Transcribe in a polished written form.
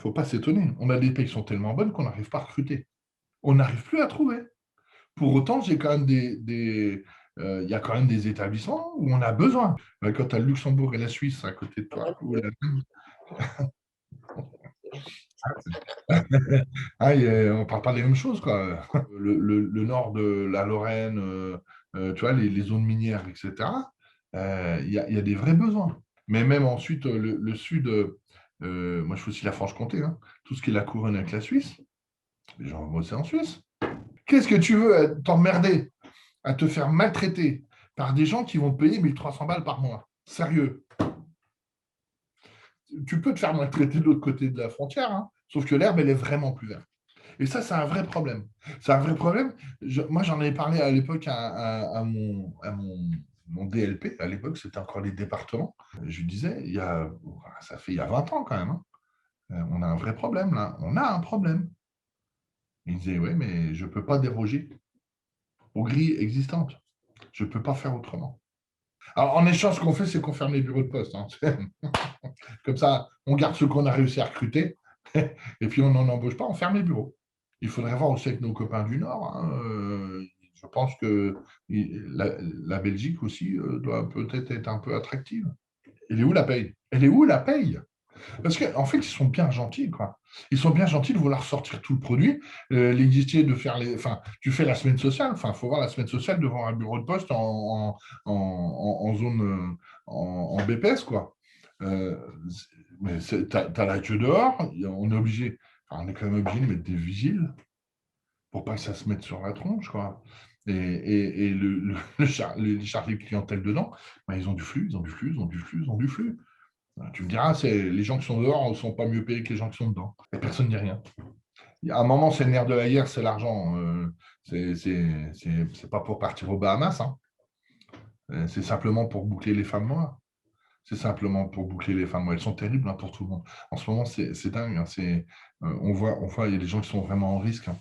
faut pas s'étonner. On a des payes qui sont tellement bonnes qu'on n'arrive pas à recruter. On n'arrive plus à trouver. Pour autant, j'ai quand même il y a quand même des établissements où on a besoin. Quand tu as le Luxembourg et la Suisse à côté de toi, ou on ne parle pas des mêmes choses, quoi. Le nord de la Lorraine, tu vois, les zones minières, etc., il y a des vrais besoins. Mais même ensuite, le sud, moi je fais aussi la Franche-Comté, hein, tout ce qui est la couronne avec la Suisse, les gens vont bosser en Suisse. Qu'est-ce que tu veux t'emmerder à te faire maltraiter par des gens qui vont te payer 1300 balles par mois? Sérieux. Tu peux te faire maltraiter de l'autre côté de la frontière, hein, sauf que l'herbe, elle est vraiment plus verte. Et ça, c'est un vrai problème. C'est un vrai problème. Moi, j'en avais parlé à l'époque à mon DLP. À l'époque, c'était encore les départements. Je lui disais, ça fait il y a 20 ans quand même, hein. On a un vrai problème là. On a un problème. Il disait, oui, mais je ne peux pas déroger aux grilles existantes. Je ne peux pas faire autrement. Alors, en échange, ce qu'on fait, c'est qu'on ferme les bureaux de poste, hein. Comme ça, on garde ceux qu'on a réussi à recruter. Et puis, on n'en embauche pas, on ferme les bureaux. Il faudrait voir aussi avec nos copains du Nord, hein. Je pense que la Belgique aussi doit peut-être être un peu attractive. Elle est où la paye? Elle est où la paye? Parce qu'en fait, ils sont bien gentils, quoi. Ils sont bien gentils de vouloir sortir tout le produit, les guichetiers de faire les. Enfin, tu fais la semaine sociale. Enfin, il faut voir la semaine sociale devant un bureau de poste en zone en BPS, quoi. Euh, mais tu as la queue dehors, on est obligé. Enfin, on est quand même obligé de mettre des vigiles pour pas que ça se mette sur la tronche, quoi. Et les chargés de clientèle dedans, ben, ils ont du flux, ils ont du flux, ils ont du flux, ils ont du flux. Tu me diras, les gens qui sont dehors ne sont pas mieux payés que les gens qui sont dedans. Et personne ne dit rien. À un moment, c'est le nerf de la guerre, c'est l'argent. C'est pas pour partir aux Bahamas, hein. C'est simplement pour boucler les fins de mois. C'est simplement pour boucler les fins de mois. Elles sont terribles, hein, pour tout le monde. En ce moment, c'est dingue, hein. On voit, il y a des gens qui sont vraiment en risque, hein.